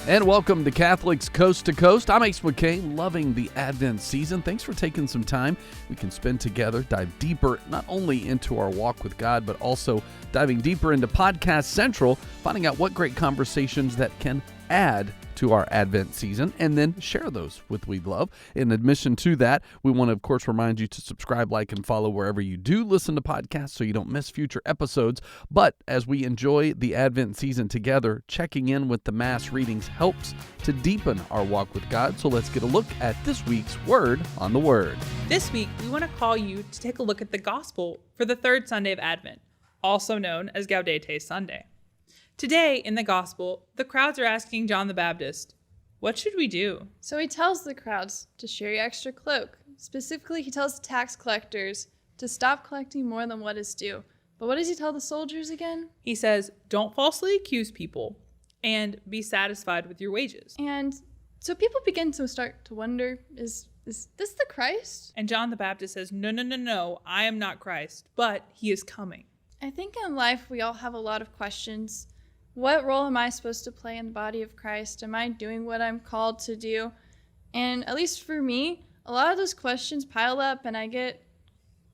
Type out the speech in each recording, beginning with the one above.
And welcome to Catholics Coast to Coast. I'm Ace McKay, loving the Advent season. Thanks for taking some time we can spend together, dive deeper not only into our walk with God, but also diving deeper into Podcast Central, finding out what great conversations that can add to our Advent season, and then share those with We Love. In addition to that, we want to, of course, remind you to subscribe, like, and follow wherever you do listen to podcasts so you don't miss future episodes. But as we enjoy the Advent season together, checking in with the Mass readings helps to deepen our walk with God. So let's get a look at this week's Word on the Word. This week, we want to call you to take a look at the Gospel for the third Sunday of Advent, also known as Gaudete Sunday. Today, in the Gospel, the crowds are asking John the Baptist, "What should we do?" So he tells the crowds to share your extra cloak. Specifically, he tells the tax collectors to stop collecting more than what is due. But what does he tell the soldiers again? He says, "Don't falsely accuse people and be satisfied with your wages." And so people begin to start to wonder, is this the Christ? And John the Baptist says, No, I am not Christ, but he is coming. I think in life we all have a lot of questions. What role am I supposed to play in the body of Christ? Am I doing what I'm called to do? And at least for me, a lot of those questions pile up and I get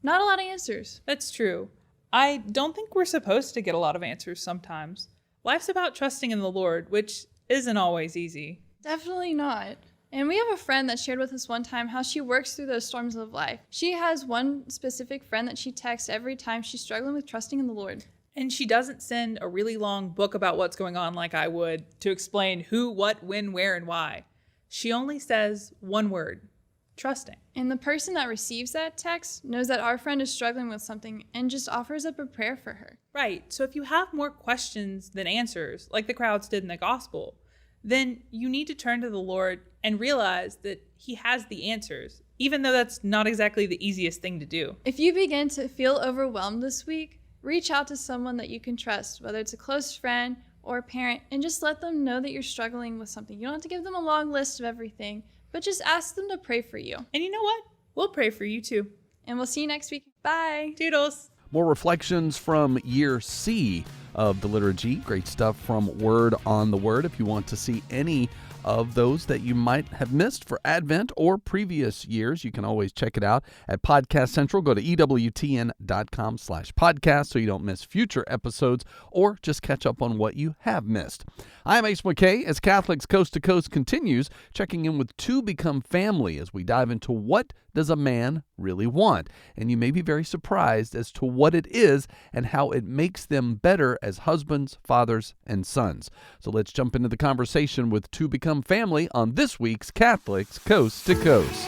not a lot of answers. That's true. I don't think we're supposed to get a lot of answers sometimes. Life's about trusting in the Lord, which isn't always easy. Definitely not. And we have a friend that shared with us one time how she works through those storms of life. She has one specific friend that she texts every time she's struggling with trusting in the Lord. And she doesn't send a really long book about what's going on like I would to explain who, what, when, where, and why. She only says one word, trusting. And the person that receives that text knows that our friend is struggling with something and just offers up a prayer for her. Right. So if you have more questions than answers, like the crowds did in the Gospel, then you need to turn to the Lord and realize that he has the answers, even though that's not exactly the easiest thing to do. If you begin to feel overwhelmed this week, reach out to someone that you can trust, whether it's a close friend or a parent, and just let them know that you're struggling with something. You don't have to give them a long list of everything, but just ask them to pray for you. And you know what? We'll pray for you too. And we'll see you next week. Bye. Toodles. More reflections from year C of the liturgy. Great stuff from Word on the Word. If you want to see any of those that you might have missed for Advent or previous years, you can always check it out at Podcast Central. Go to EWTN.com/podcast so you don't miss future episodes or just catch up on what you have missed. I'm Ace McKay as Catholics Coast to Coast continues, checking in with To Become Family as we dive into what does a man really want? And you may be very surprised as to what it is and how it makes them better as husbands, fathers, and sons. So let's jump into the conversation with To Become Family on this week's Catholics Coast to Coast.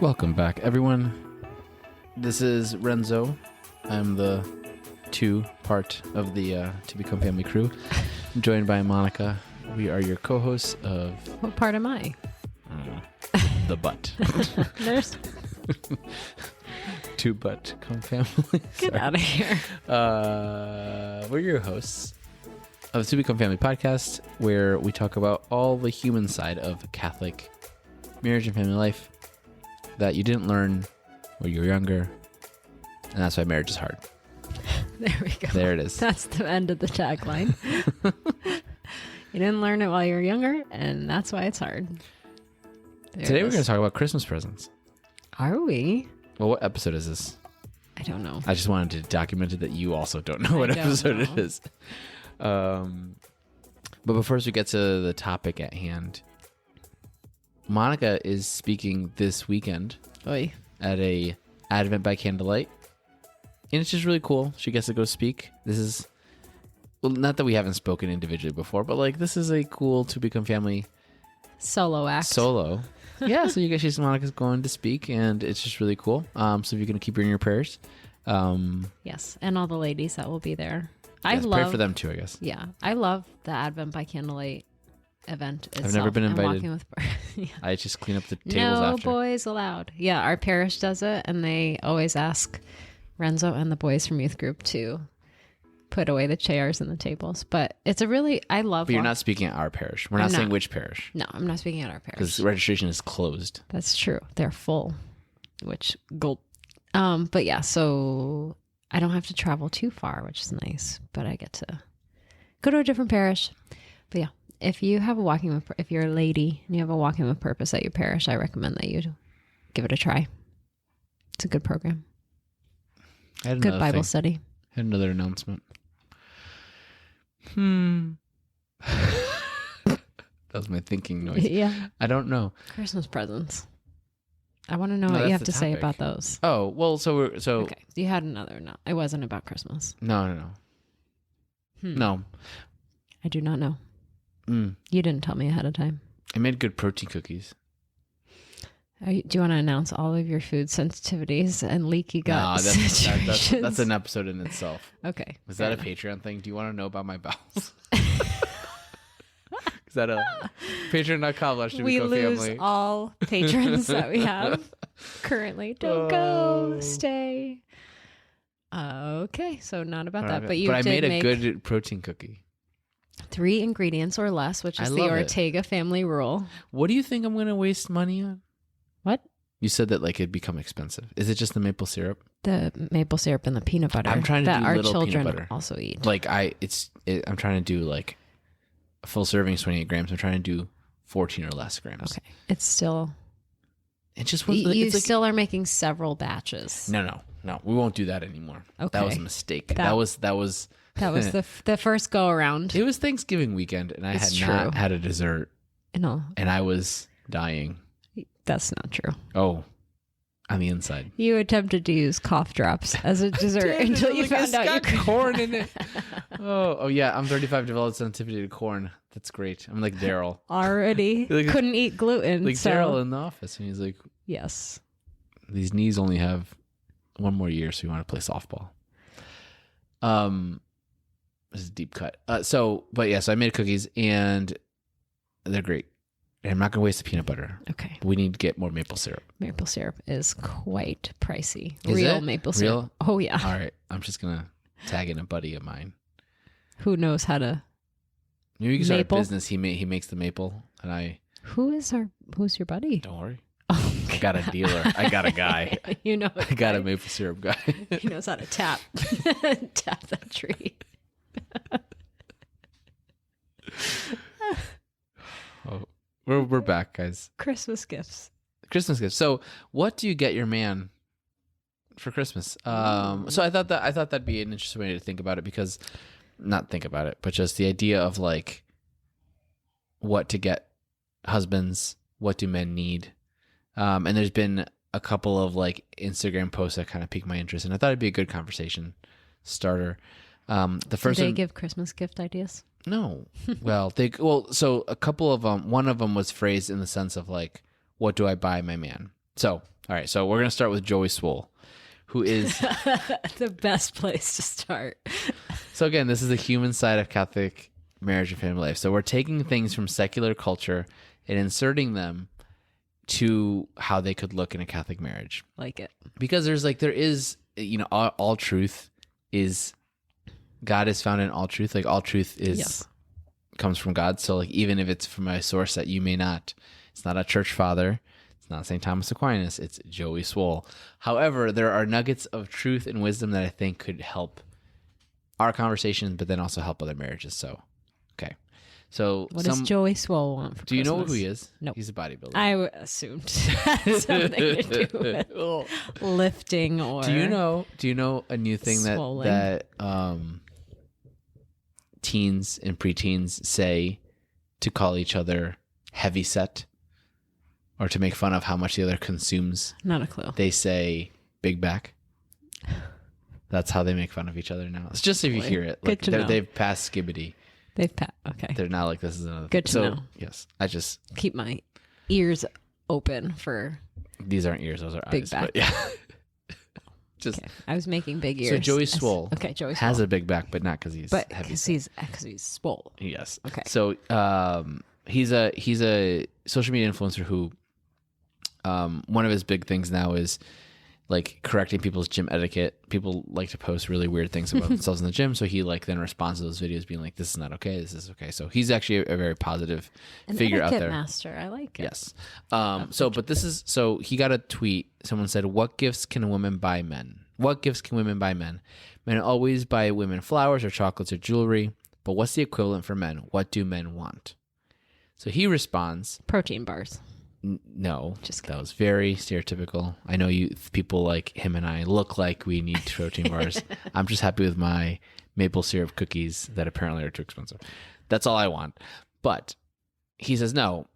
Welcome back, everyone. This is Renzo. I'm the two part of the To Become Family crew. I'm joined by Monica. We are your co-hosts of... What part am I? The butt. There's... To Butt Come Family. Get out of here. We're your hosts of the To Become Family podcast, where we talk about all the human side of Catholic marriage and family life that you didn't learn when you were younger, and that's why marriage is hard. There we go. There it is. That's the end of the tagline. You didn't learn it while you were younger, and that's why it's hard. Today we're going to talk about Christmas presents. Are we? Well, what episode is this? I don't know. I just wanted to document it that you also don't know what episode it is. But before we get to the topic at hand, Monica is speaking this weekend Oy. at a Advent by Candlelight. And it's just really cool. She gets to go speak. This is, well, not that we haven't spoken individually before, but like this is a cool To Become Family Solo act. solo. Yeah, so you guys, Monica's going to speak, and it's just really cool. So if you're going to keep her in your prayers. Yes, and all the ladies that will be there. Yes, pray for them too, I guess. Yeah, I love the Advent by Candlelight event itself. I've never been and invited. walking with Yeah. I just clean up the tables no after. boys allowed. Yeah, our parish does it, and they always ask Renzo and the boys from youth group to put away the chairs and the tables. But it's a really, I love. But you're not speaking at our parish. We're not saying which parish. No, I'm not speaking at our parish. Because registration is closed. That's true. They're full, which gulp. But yeah, so I don't have to travel too far, which is nice. But I get to Go to a different parish. But yeah, if you have if you're a lady and you have a Walking with Purpose at your parish, I recommend that you give it a try. It's a good program. Good Bible study. I had another announcement. That was my thinking noise. Yeah. I don't know. Christmas presents. I want to know what you have to say about those. Oh, well, so okay. You had another. No, it wasn't about Christmas. No. No. I do not know. You didn't tell me ahead of time. I made good protein cookies. Do you want to announce all of your food sensitivities and leaky gut situations? That's an episode in itself. Okay. Is that a Patreon thing? Do you want to know about my bowels? Is that a Patreon.com/To We Become lose Family? all patrons that we have currently. Don't go. Stay. Okay. So not about that. But I made a make good protein cookie. 3 ingredients or less, which is the Ortega family rule. What do you think I'm going to waste money on? What? You said that like it'd become expensive. Is it just the maple syrup? The maple syrup and the peanut butter. I'm trying to that do our little children peanut butter. Also eat. Like I'm trying to do like a full serving is 28 grams. I'm trying to do 14 or less grams. Okay. It's still. It just was. You it's still are making several batches. No. We won't do that anymore. Okay. That was a mistake. That was. That was the first go around. It was Thanksgiving weekend, and I had not had a dessert. No. And I was dying. That's not true. Oh, on the inside. You attempted to use cough drops as a dessert until you found out you could. Corn in it. Oh yeah. I'm 35, developed sensitivity to corn. That's great. I'm like Daryl. Already couldn't eat gluten. Like Daryl in the office, and he's like, "Yes, these knees only have one more year, so you want to play softball." This is a deep cut. So I made cookies, and they're great. And I'm not going to waste the peanut butter. Okay. We need to get more maple syrup. Maple syrup is quite pricey. Is Real it? maple syrup. Real? Oh, yeah. All right. I'm just going to tag in a buddy of mine. Who knows how to Maybe we can start a maple? business. He makes the maple, and I... Who's your buddy? Don't worry. Oh, I got a dealer. I got a guy. You know, I got a maple syrup guy. He knows how to tap that tree. Oh, we're back, guys. Christmas gifts. So, what do you get your man for Christmas? So I thought that'd be an interesting way to think about it, because not think about it, but just the idea of like what to get husbands, what do men need, and there's been a couple of like Instagram posts that kind of piqued my interest, and I thought it'd be a good conversation starter. The first Did they give Christmas gift ideas? No. So a couple of them, one of them was phrased in the sense of like, what do I buy my man? So, all right. So we're going to start with Joey Swoll, who is the best place to start. So again, this is the human side of Catholic marriage and family life. So we're taking things from secular culture and inserting them to how they could look in a Catholic marriage. Like it. Because there is, all truth is, God is found in all truth. Like all truth comes from God. So like even if it's from a source that you may not, it's not a church father, it's not St. Thomas Aquinas, it's Joey Swoll. However, there are nuggets of truth and wisdom that I think could help our conversation, but then also help other marriages. So, okay. So what does Joey Swoll want for Christmas? Do you know who he is? No. He's a bodybuilder. I assumed something to do with lifting or Do you know a new thing that teens and preteens say to call each other heavy set, or to make fun of how much the other consumes? Not a clue. They say big back. That's how they make fun of each other now. It's just if you hear it. Like Good to know. They've passed skibbity. Okay. They're not like, this is another Good thing. to know. Yes. I just keep my ears open for these aren't ears, those are big eyes. back. But yeah. Just okay. I was making big ears. So Joey Swoll has a big back, but not because he's heavy. Because he's swole. Yes. Okay. So he's a social media influencer who one of his big things now is like correcting people's gym etiquette. People like to post really weird things about themselves in the gym, so he like then responds to those videos being like, this is not okay, this is okay. So he's actually a very positive figure out there. Master. I like it. Yes. So he got a tweet. Someone said, what gifts can women buy men? What gifts can women buy men? Men always buy women flowers or chocolates or jewelry. But what's the equivalent for men? What do men want? So he responds, Protein bars. no. Just That kidding. was very stereotypical. I know people like him and I look like we need protein bars. I'm just happy with my maple syrup cookies that apparently are too expensive. That's all I want. But he says, no,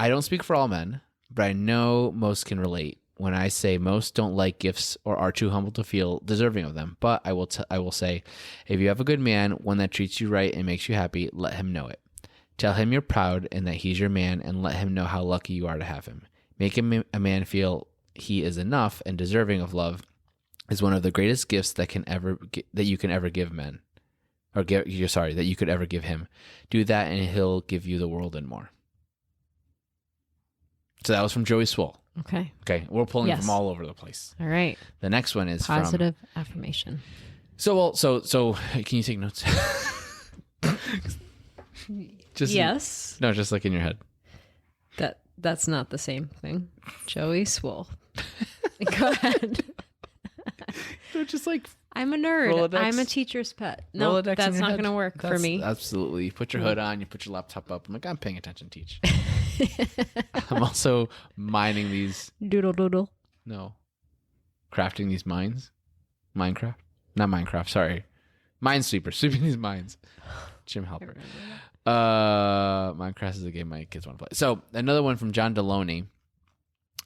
I don't speak for all men, but I know most can relate when I say most don't like gifts or are too humble to feel deserving of them. But I will say, if you have a good man, one that treats you right and makes you happy, let him know it. Tell him you're proud and that he's your man, and let him know how lucky you are to have him. Make him a man feel he is enough and deserving of love is one of the greatest gifts that you can ever give men, or that you could ever give him. Do that, and he'll give you the world and more. So that was from Joey Swoll. Okay. Okay, we're pulling Yes. from all over the place. All right. The next one is Positive affirmation. So can you take notes? Just Yes. No, just like in your head. That's not the same thing. Joey Swoll. Go ahead. No, just like I'm a nerd. Rolodex. I'm a teacher's pet. No, Rolodex in that's your not head. going to work for That's- me. Absolutely. You put your hood on, you put your laptop up. I'm like, I'm paying attention, teach. I'm also mining these, Doodle doodle. crafting these mines. Minecraft? Not Minecraft, sorry. Minesweeper, sweeping these mines. Jim Halpert. Minecraft is a game my kids want to play. So another one from John Deloney.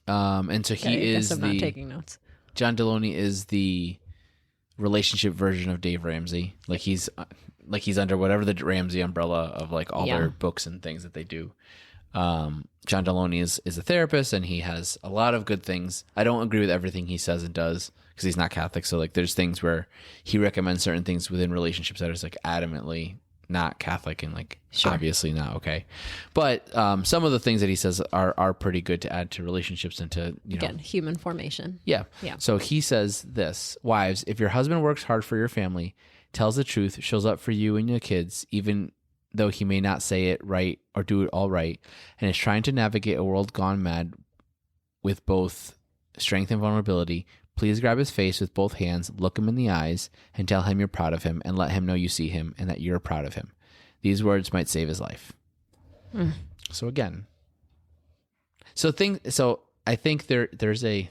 And so he Okay, I guess is I'm not taking notes. John Deloney is the relationship version of Dave Ramsey. Like he's under whatever the Ramsey umbrella of like all their books and things that they do. John Deloney is a therapist, and he has a lot of good things. I don't agree with everything he says and does because he's not Catholic. So like there's things where he recommends certain things within relationships that is like adamantly not Catholic and like obviously not okay. But some of the things that he says are pretty good to add to relationships and to, Again, human formation. Yeah. Yeah. So he says this: wives, if your husband works hard for your family, tells the truth, shows up for you and your kids, even though he may not say it right or do it all right, and is trying to navigate a world gone mad with both strength and vulnerability, please grab his face with both hands, look him in the eyes, and tell him you're proud of him, and let him know you see him and that you're proud of him. These words might save his life. So again, I think there's a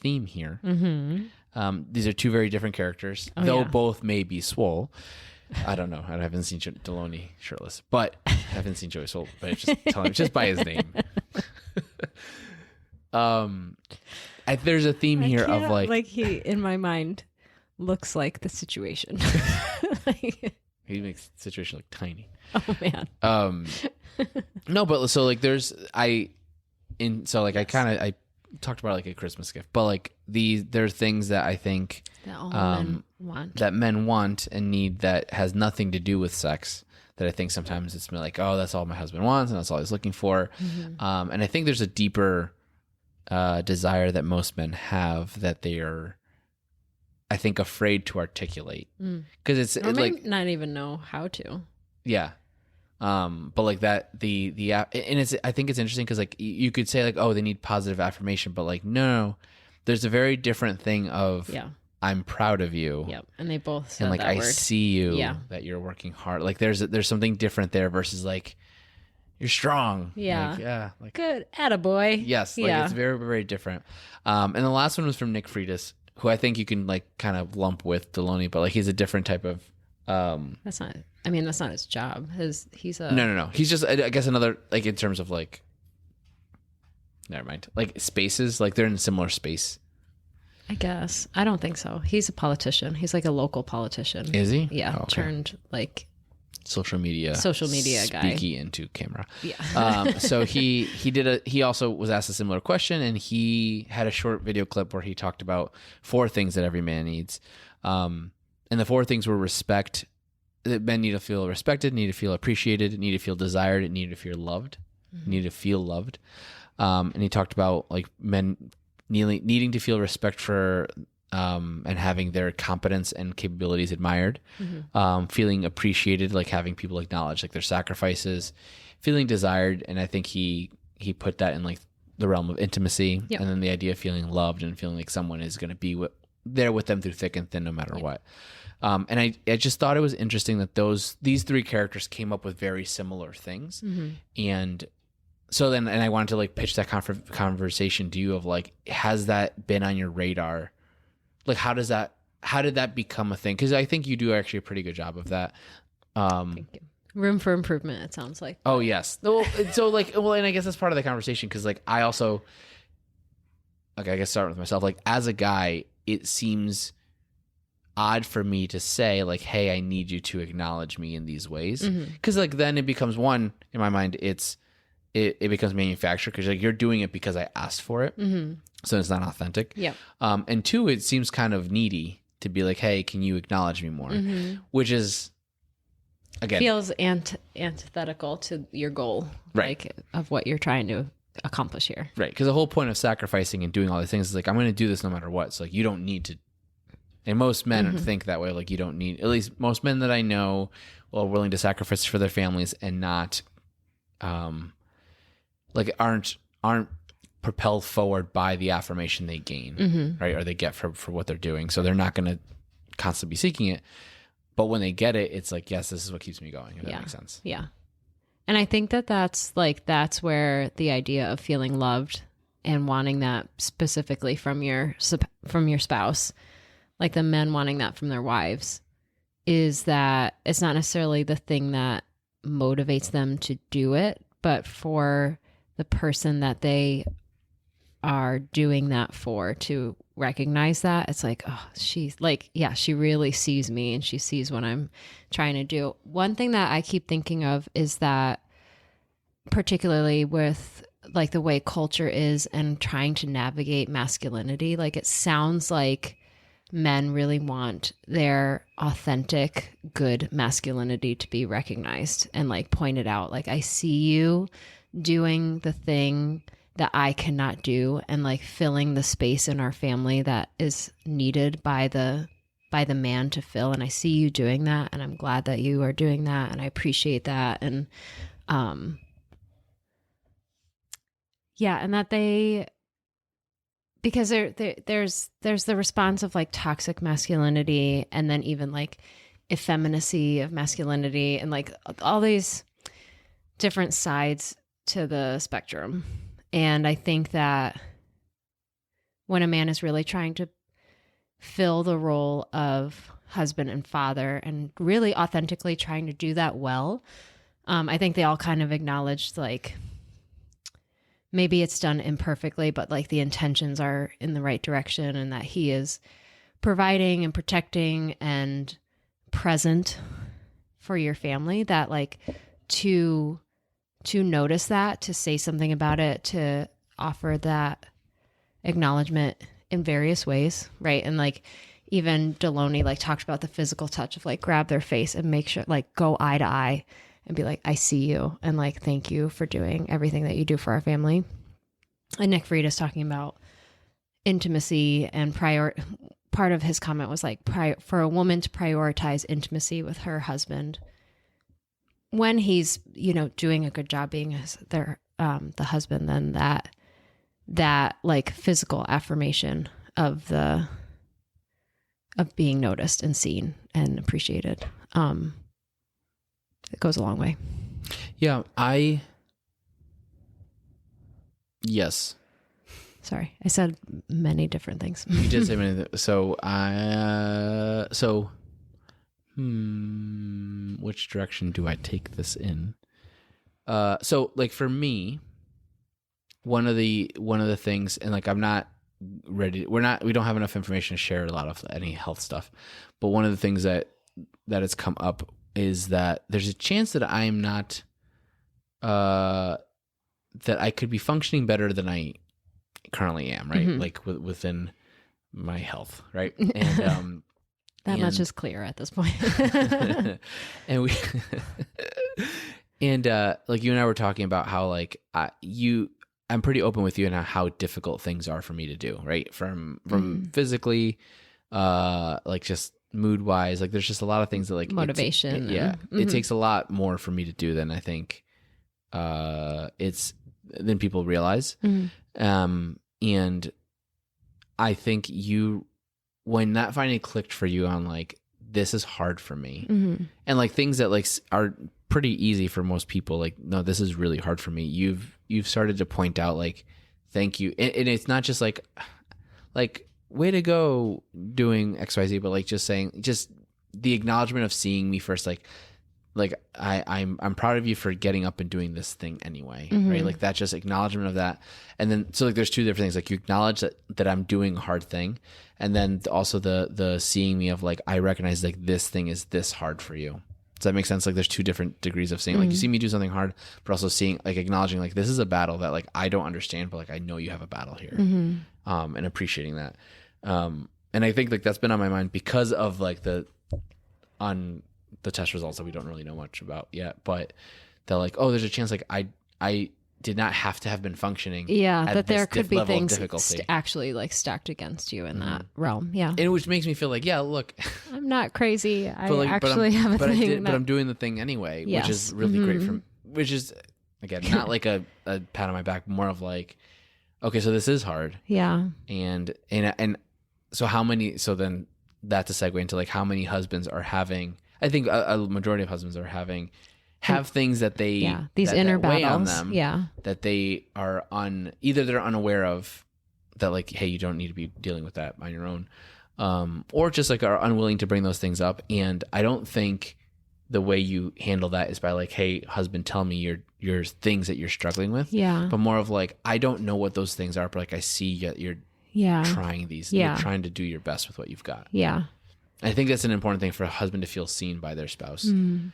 theme here. Mm-hmm. These are two very different characters, though both may be swole. I don't know. I haven't seen Deloney shirtless, but I haven't seen Joey Swoll. But just by his name. There's a theme here of like he in my mind looks like the situation. he makes the situation look tiny. Oh man. No, but so like I talked about like a Christmas gift, but like there are things that I think That all men want. that men want and need that has nothing to do with sex. That I think sometimes it's like, oh, that's all my husband wants and that's all he's looking for. Mm-hmm. And I think there's a deeper desire that most men have that they are, I think, afraid to articulate because it's like not even know how to. Yeah. But like that, and I think it's interesting because like you could say like, oh, they need positive affirmation, but like, no, there's a very different thing of, I'm proud of you. Yep. And they both said And like, that I word. see you, that you're working hard. Like there's something different there versus like, you're strong. Yeah. Like Good. Attaboy. yes. Like it's very, very different. And the last one was from Nick Freitas, who I think you can like kind of lump with Deloney, but like he's a different type of, That's not his job. He's a No. He's just, I guess, another, like, in terms of, like, never mind. Like, spaces, like, they're in a similar space. I guess. I don't think so. He's a politician. He's like a local politician. Is he? Yeah. Oh, okay. Turned like Social media guy. Speaky into camera. Yeah. So he also was asked a similar question, and he had a short video clip where he talked about 4 things that every man needs. And the 4 things were respect. That men need to feel respected, need to feel appreciated, need to feel desired, need to feel loved, need to feel loved. And he talked about like men needing to feel respect for and having their competence and capabilities admired, feeling appreciated, like having people acknowledge like their sacrifices, feeling desired, and I think he put that in like the realm of intimacy, and then the idea of feeling loved and feeling like someone is going to be there with them through thick and thin, no matter what. And I just thought it was interesting that these three characters came up with very similar things. And so then, and I wanted to like pitch that conversation to you of like, has that been on your radar? Like, how did that become a thing? Because I think you do actually a pretty good job of that. Thank you. Room for improvement, it sounds like. Oh, yes. Well, so like, well, and I guess that's part of the conversation because like I also, okay, I guess start with myself. Like as a guy, it seems odd for me to say like, hey, I need you to acknowledge me in these ways. Because like then it becomes one, in my mind, it becomes manufactured because like you're doing it because I asked for it. So it's not authentic. Yeah. And two, it seems kind of needy to be like, hey, can you acknowledge me more? Which is, again, feels antithetical to your goal, right, like of what you're trying to accomplish here. Right. Because the whole point of sacrificing and doing all these things is like, I'm going to do this no matter what. So like, you don't need to. And most men think that way. Like you don't need, at least most men that I know are willing to sacrifice for their families and not, like aren't propelled forward by the affirmation they gain, right? Or they get for what they're doing. So they're not going to constantly be seeking it. But when they get it, it's like, yes, this is what keeps me going. If that makes sense. Yeah. And I think that's where the idea of feeling loved and wanting that specifically from your spouse, like the men wanting that from their wives, is that it's not necessarily the thing that motivates them to do it, but for the person that they are doing that for to recognize that it's like, oh, she's like, yeah, she really sees me and she sees what I'm trying to do. One thing that I keep thinking of is that particularly with like the way culture is and trying to navigate masculinity, like it sounds like men really want their authentic, good masculinity to be recognized and like pointed out. Like, I see you doing the thing that I cannot do and like filling the space in our family that is needed by the man to fill. And I see you doing that. And I'm glad that you are doing that. And I appreciate that. And, yeah. And that because there's the response of like toxic masculinity and then even like effeminacy of masculinity and like all these different sides to the spectrum. And I think that when a man is really trying to fill the role of husband and father and really authentically trying to do that well, I think they all kind of acknowledge like maybe it's done imperfectly, but like the intentions are in the right direction and that he is providing and protecting and present for your family, that like to notice that, to say something about it, to offer that acknowledgement in various ways, right? And like even Deloney like talked about the physical touch of like grab their face and make sure like go eye to eye and be like, I see you and like thank you for doing everything that you do for our family. And Nick Frida's talking about intimacy and part of his comment was like for a woman to prioritize intimacy with her husband when he's, you know, doing a good job being the husband, then that like physical affirmation of being noticed and seen and appreciated, it goes a long way. Yeah. Yes. Sorry, I said many different things. You did say many. Which direction do I take this in? So like for me, one of the things, and like I'm not ready. We don't have enough information to share a lot of any health stuff. But one of the things that has come up is that there's a chance that I'm not, that I could be functioning better than I currently am, right? Like within my health, right? And that much is clear at this point. and like you and I were talking about how like I'm pretty open with you and how difficult things are for me to do, right? From physically, like just mood wise, like there's just a lot of things that like motivation. It takes a lot more for me to do than I think than people realize. And I think you when that finally clicked for you on like, this is hard for me, Mm-hmm. and like things that like are pretty easy for most people, like, no, this is really hard for me. You've started to point out like, thank you. And it's not just like way to go doing XYZ, but like just saying, just the acknowledgement of seeing me first, like I'm proud of you for getting up and doing this thing anyway. Mm-hmm. Right. Like that just acknowledgement of that. And then, so like there's two different things. Like you acknowledge that I'm doing a hard thing. And then also the seeing me of like, I recognize like this thing is this hard for you. Does that make sense? Like there's two different degrees of seeing, like you see me do something hard, but also seeing, like acknowledging like this is a battle that like I don't understand, but like I know you have a battle here. And appreciating that. And I think like that's been on my mind because of like on the test results that we don't really know much about yet, but they're like, oh, there's a chance like I did not have to have been functioning. Yeah, at that there this could be level of things difficulty. actually like stacked against you in that realm. Yeah, And which makes me feel like, yeah, look, I'm not crazy. I but actually have a thing. but I'm doing the thing anyway, Yes. which is really great which is again not like a pat on my back, more of like, okay, so this is hard. Yeah. And so then that's a segue into like how many husbands are having, I think a majority of husbands are have things that they these inner that weigh on battles. them, that they are either they're unaware of, that like, hey, you don't need to be dealing with that on your own, or just like are unwilling to bring those things up. And I don't think the way you handle that is by like, hey, husband, tell me your things that you're struggling with. Yeah. But more of like, I don't know what those things are, but like I see you're trying these. Yeah. You're trying to do your best with what you've got. Yeah. I think that's an important thing for a husband to feel seen by their spouse. And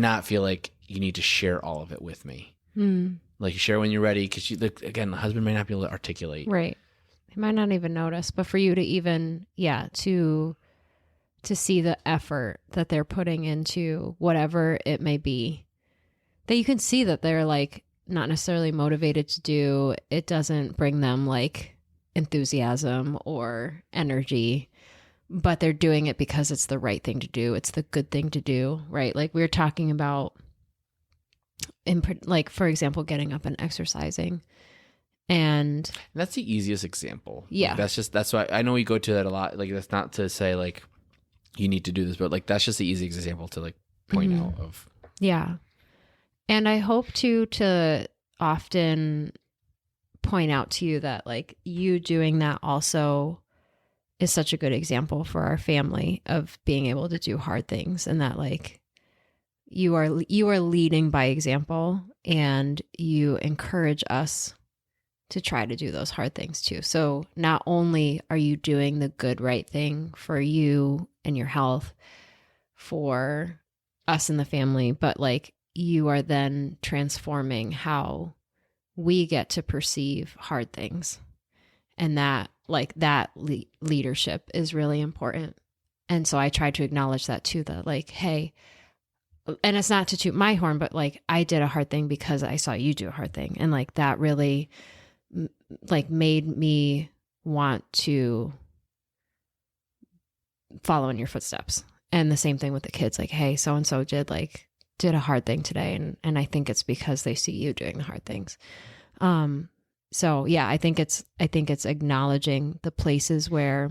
not feel like you need to share all of it with me. Like you share when you're ready, because again, the husband may not be able to articulate. Right. He might not even notice, but for you to even, to see the effort that they're putting into whatever it may be, that you can see that they're like not necessarily motivated to do, it doesn't bring them like enthusiasm or energy, but they're doing it because it's the right thing to do. It's the good thing to do, right? Like we were talking about, like, for example, getting up and exercising. And that's the easiest example. Yeah. Like that's why I know we go to that a lot. Like that's not to say like you need to do this, but like that's just the easiest example to like point out of. Yeah. And I hope to often point out to you that like you doing that also is such a good example for our family of being able to do hard things, and that like you are leading by example, and you encourage us to try to do those hard things too. So not only are you doing the good, right thing for you and your health, for us and the family, but like you are then transforming how we get to perceive hard things. And that like that leadership is really important. And so I try to acknowledge that too, that like, hey, and it's not to toot my horn, but like I did a hard thing because I saw you do a hard thing. And like that really like made me want to follow in your footsteps. And the same thing with the kids, like, hey, so-and-so did a hard thing today. And I think it's because they see you doing the hard things. So yeah, I think it's acknowledging the places where,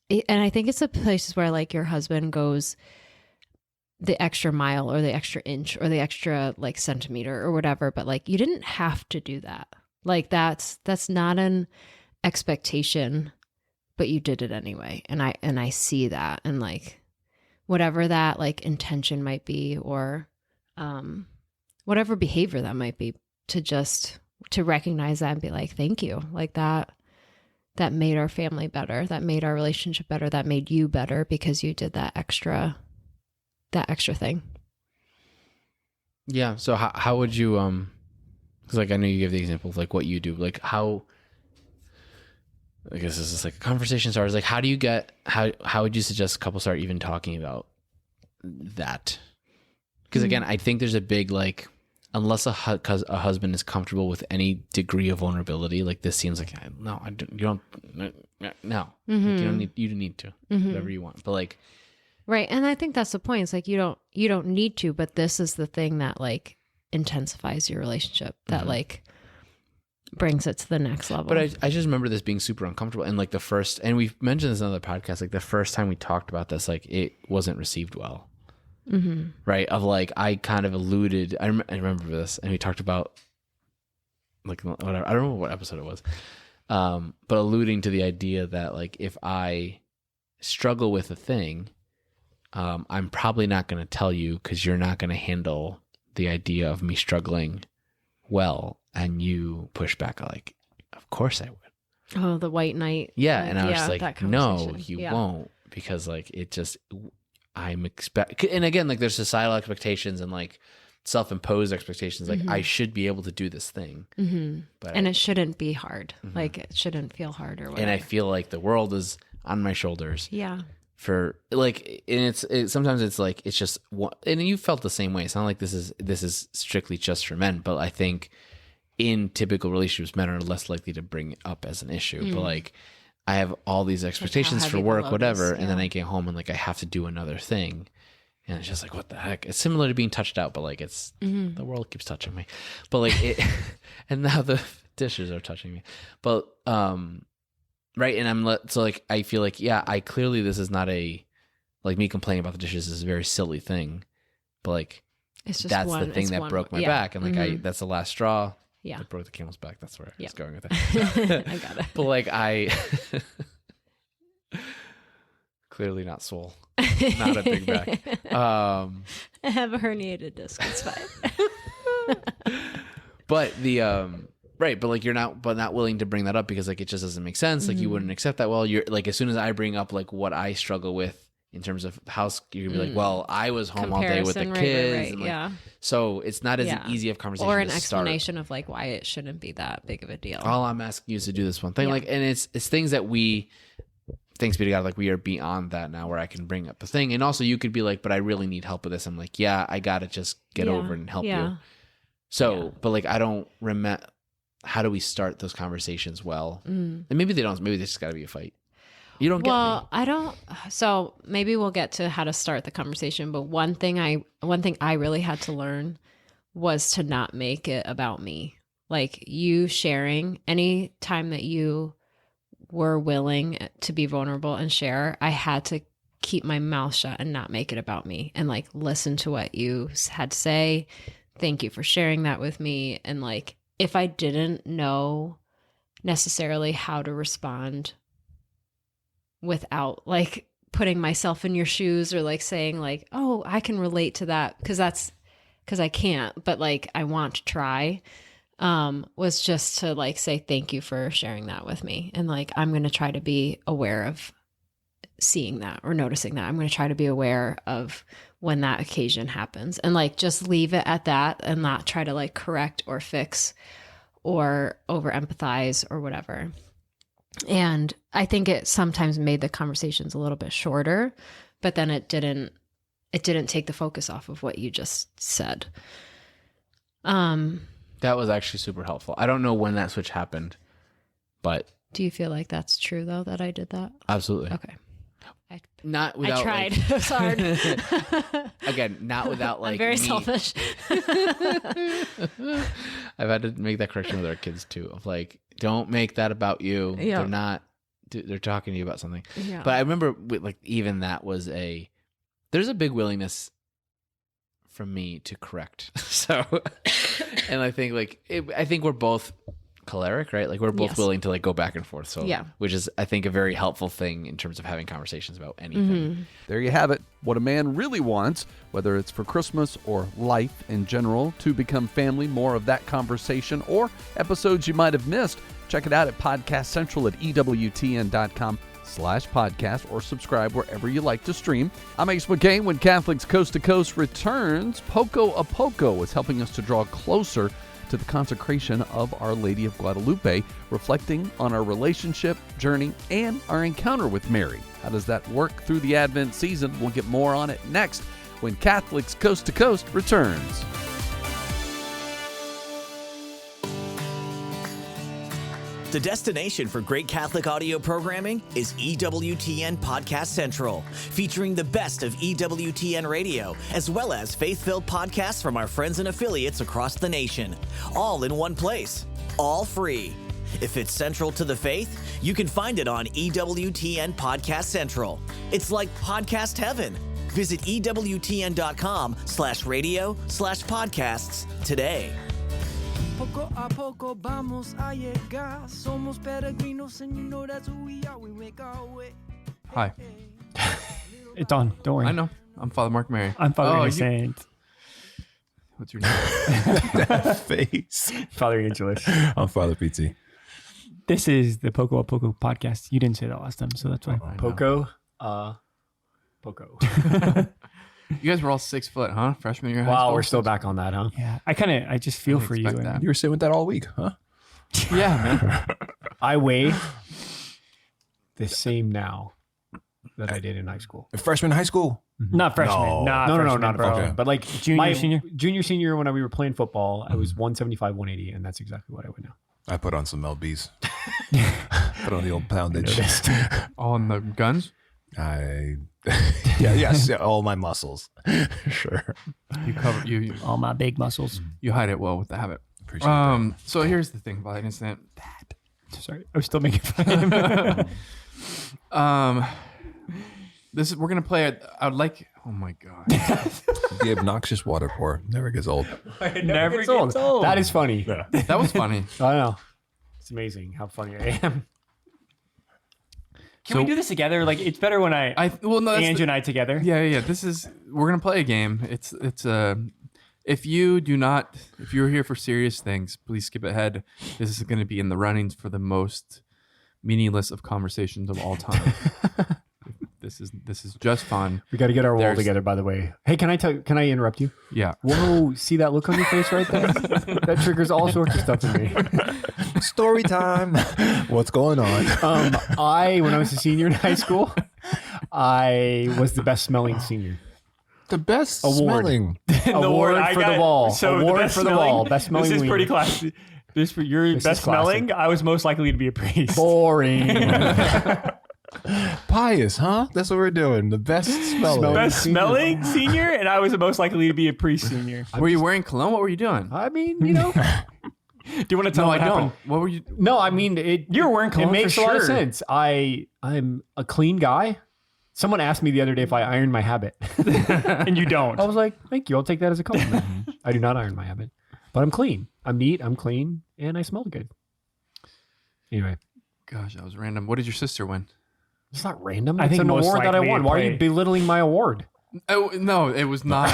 and I think it's the places where like your husband goes the extra mile or the extra inch or the extra like centimeter or whatever, but like you didn't have to do that. Like that's not an expectation, but you did it anyway. And I see that, and like whatever that like intention might be, or whatever behavior that might be, to recognize that and be like, thank you. Like that made our family better. That made our relationship better. That made you better because you did that extra thing. Yeah. So how would you, cause like, I know you give the example of like what you do, like how, I guess this is like a conversation starters. Like, how would you suggest couples start even talking about that? Because again, I think there's a big, like, unless a husband is comfortable with any degree of vulnerability, like this seems like, no, you don't like, you don't need to, whatever you want. But like, right. And I think that's the point. It's like, you don't need to, but this is the thing that like intensifies your relationship, that like brings it to the next level. But I just remember this being super uncomfortable. And like the first, and we've mentioned this in other podcasts, like the first time we talked about this, like it wasn't received well. Mm-hmm. Right. Of like, I kind of alluded, I remember this, and we talked about like, whatever, I don't remember what episode it was. But alluding to the idea that like, if I struggle with a thing, I'm probably not going to tell you because you're not going to handle the idea of me struggling well. And you push back like, of course I would. Oh, the white knight. Yeah. And I was like, no, you Yeah. won't, because like it just, and again, like there's societal expectations and like self-imposed expectations. Like I should be able to do this thing, but and it shouldn't be hard. Like it shouldn't feel hard or whatever. And I feel like the world is on my shoulders. Yeah. For like, and sometimes it's like, it's just one, and you felt the same way. It's not like this is strictly just for men, but I think in typical relationships, men are less likely to bring it up as an issue. But like, I have all these expectations for work, whatever, and then I get home and like I have to do another thing, and it's just like, what the heck? It's similar to being touched out, but like it's the world keeps touching me, but like it, and now the dishes are touching me, but right, and so like I feel like, yeah, I clearly, this is not a, like me complaining about the dishes is a very silly thing, but like it's just that's the thing that broke my back, and like that's the last straw. Yeah. It broke the camel's back. That's where I was going with it. I got it. But like I clearly not swole. Not a big back. I have a herniated disc. It's fine. But the right, but like you're not willing to bring that up because like it just doesn't make sense. Like you wouldn't accept that. Well, you're like, as soon as I bring up like what I struggle with in terms of house, you're gonna be like, well, I was home all day with the kids. Right, and like, yeah. So it's not as easy of conversation or an to explanation of like why it shouldn't be that big of a deal. All I'm asking you is to do this one thing. Like, and it's things that we, thanks be to God, like we are beyond that now, where I can bring up a thing. And also you could be like, but I really need help with this. I'm like, yeah, I gotta just get over it and help you. So, but like, I don't remember, how do we start those conversations well? And maybe they just gotta be a fight. You don't get me. Well, I don't. So maybe we'll get to how to start the conversation. But one thing I really had to learn was to not make it about me. Like you sharing, any time that you were willing to be vulnerable and share, I had to keep my mouth shut and not make it about me, and like listen to what you had to say. Thank you for sharing that with me. And like, if I didn't know necessarily how to respond without like putting myself in your shoes or like saying like, oh, I can relate to that, because I can't, but like I want to try, was just to like say thank you for sharing that with me. And like, I'm going to try to be aware of seeing that or noticing that. I'm going to try to be aware of when that occasion happens, and like just leave it at that and not try to like correct or fix or over empathize or whatever. And I think it sometimes made the conversations a little bit shorter, but then it didn't take the focus off of what you just said. That was actually super helpful. I don't know when that switch happened, but do you feel like that's true though, that I did that? Absolutely. Okay. Not without. I tried. Like, it was hard. Again, not without like. I'm very selfish. I've had to make that correction with our kids too. Of like, don't make that about you. Yeah. They're not. They're talking to you about something. Yeah. But I remember, like, even that was there's a big willingness from me to correct. So, and I think like I think we're both choleric, right? Like we're both willing to like go back and forth. So which is I think a very helpful thing in terms of having conversations about anything. There you have it. What a man really wants, whether it's for Christmas or life in general, to become family. More of that conversation or episodes you might have missed. Check it out at Podcast Central at EWTN.com/podcast or subscribe wherever you like to stream. I'm Ace McKay. When Catholics Coast to Coast returns, Poco-A-Poco is helping us to draw closer to the consecration of Our Lady of Guadalupe, reflecting on our relationship, journey, and our encounter with Mary. How does that work through the Advent season? We'll get more on it next when Catholics Coast to Coast returns. The destination for great Catholic audio programming is EWTN Podcast Central, featuring the best of EWTN radio, as well as faith-filled podcasts from our friends and affiliates across the nation, all in one place, all free. If it's central to the faith, you can find it on EWTN Podcast Central. It's like podcast heaven. Visit EWTN.com/radio/podcasts today. Poco-A-Poco vamos a llegar. Somos peregrinos and you know that's who we are. We make our way. Hi. It's on. Don't worry. I know. I'm Father Mark Mary. I'm Father Innocent. What's your name? That face. Father Angelus. I'm Father PT. This is the Poco-A-Poco podcast. You didn't say that last time, so that's why. Poco. You guys were all 6 foot, huh? Freshman year. Wow, we're still back on that, huh? Yeah, I just feel for you. That. You were sitting with that all week, huh? Yeah, man. I weigh the same now that I did in high school. Freshman in high school? Not freshman. No. Not No, freshman, not bro. freshman. But like Junior, senior, when we were playing football, I was 175, 180, and that's exactly what I weigh now. I put on some LBs. Put on the old poundage. On the guns? Yes, all my muscles. Sure. You cover you All my big muscles. you hide it well with the habit. Appreciate that. So here's the thing, Father Innocent. Sorry, I was still making fun of him. We're gonna play it. I would like. Oh my god. The obnoxious water pour never gets old. It never gets old. That is funny. That was funny. I know. It's amazing how funny I am. Can we do this together? Like, it's better when Well, no, that's Andrew and I together. Yeah. We're gonna play a game. It's if you're here for serious things, please skip ahead. This is gonna be in the runnings for the most meaningless of conversations of all time. This is just fun. We got to get our wall together, by the way. Hey, can I interrupt you? Yeah. Whoa, see that look on your face right there? That triggers all sorts of stuff in me. Story time. What's going on? When I was a senior in high school, I was the best smelling senior. The best Award. smelling. Award for the wall. So Award the best for the smelling, wall. Best smelling. This is pretty wiener. classy. This for your This best is classic. smelling. I was most likely to be a priest. Boring. Pious, huh? That's what we're doing. The best smelling. Best smelling senior, and I was the most likely to be a priest senior. Were you wearing cologne? What were you doing? I mean, you know. Do you want to tell No, what I happened? don't. What were you? No, I mean it. You're wearing cologne It makes for a lot of sure. sense. I'm a clean guy. Someone asked me the other day if I iron my habit. And you don't. I was like, thank you. I'll take that as a compliment. I do not iron my habit, but I'm clean. I'm neat. I'm clean, and I smell good. Anyway, Gosh, that was random. What did your sister win? it's not random. I It's think an most award that I likely won. it Why are you played- belittling my award? Oh no, it was not.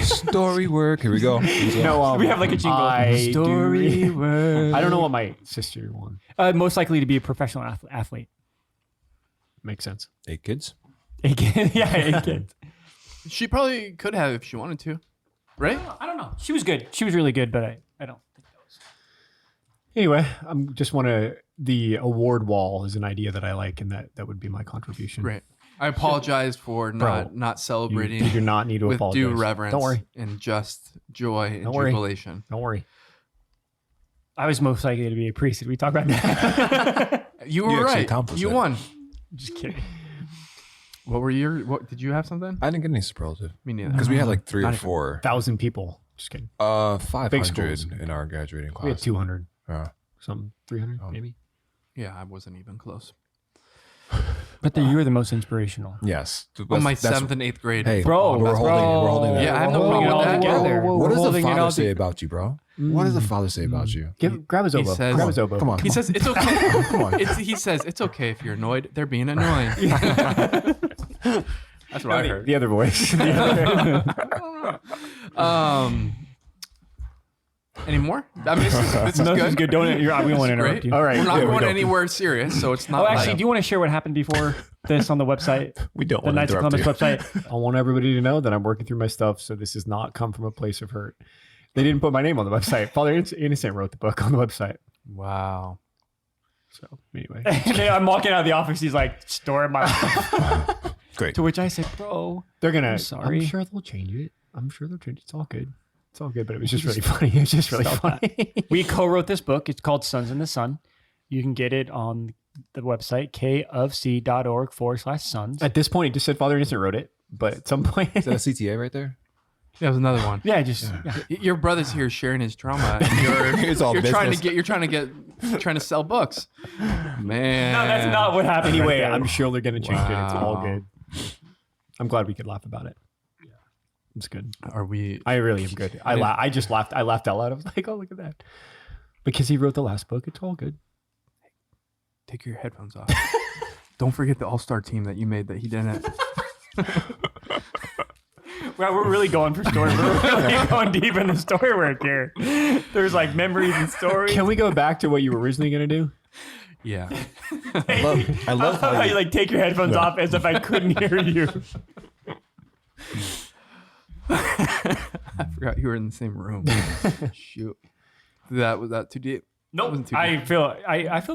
Story work. Here we go. No, we have like a jingle. I Story do- I don't know what my sister won. Most likely to be a professional athlete. Makes sense. 8 kids. Yeah, it can. She probably could have if she wanted to, right? I don't know. She was good. She was really good, but I don't think that was. Anyway, I'm just want to. The award wall is an idea that I like, and that would be my contribution. Great. I apologize for not celebrating You do not need to with apologize. due reverence. Don't worry. And just joy and Don't worry. jubilation. Don't worry. I was most likely to be a priest. Did we talk about that? You were You actually right. accomplished You it. won. Just kidding. What did you have something? I didn't get any superlative. Me neither. Because we had like 3 Not or even- 4. 1,000 people. Just kidding. 500 schools. in our graduating class. We had 200. Yeah. Some 300 Oh. maybe. Yeah, I wasn't even close. But you were the most inspirational. Yes. On my 7th and 8th grade. Hey, Bro, we're bro. holding that. Yeah, I have no We're problem holding with it all that. together. What We're does the holding it Father all say together. about you, bro? What does the Father say about you? Grab his elbow. says- Grab his elbow. Come on. He says it's okay. Come on. He says it's okay if you're annoyed. They're being annoying. That's what I heard. The other voice. Any more? I mean, this is No, good. this is good. Don't we won't This is interrupt great. you. All right. We're not there we going go. anywhere serious, so it's not. Oh, actually, like- do you want to share what happened before this on the website? We don't The want to Knights of interrupt Columbus you. website. I want everybody to know that I'm working through my stuff, so this has not come from a place of hurt. They didn't put my name on the website. Father Innocent wrote the book on the website. Wow. So anyway, I'm walking out of the office. He's like, store my. Great. To which I said, bro, they're gonna. I'm sorry. I'm sure they'll change it. I'm sure they'll change it. It's all good. It's all good. But it was just really funny. It was just really Stop funny. we co-wrote this book. It's called Sons in the Sun. You can get it on the website, kofc.org/sons. At this point, it just said Father Innocent wrote it, but at some point... Is that a CTA right there? That was another one. Yeah, just... Yeah. Your brother's here sharing his trauma. And It's all trying business. to sell books. Man. No, that's not what happened. Anyway, right there. I'm sure they're going to change it. It's all Wow. good. I'm glad we could laugh about it. Yeah, it's good. Are we? I really am good. I just laughed. I laughed out loud. I was like, oh, look at that. Because he wrote the last book. It's all good. Take your headphones off. Don't forget the all-star team that you made that he didn't. Well, we're really going for story. We're really going deep in the story work here. There's like memories and stories. Can we go back to what you were originally going to do? Yeah. I love how you like take your headphones off as if I couldn't hear you. I forgot you were in the same room. Shoot. Was that too deep? Nope. Wasn't too I deep. feel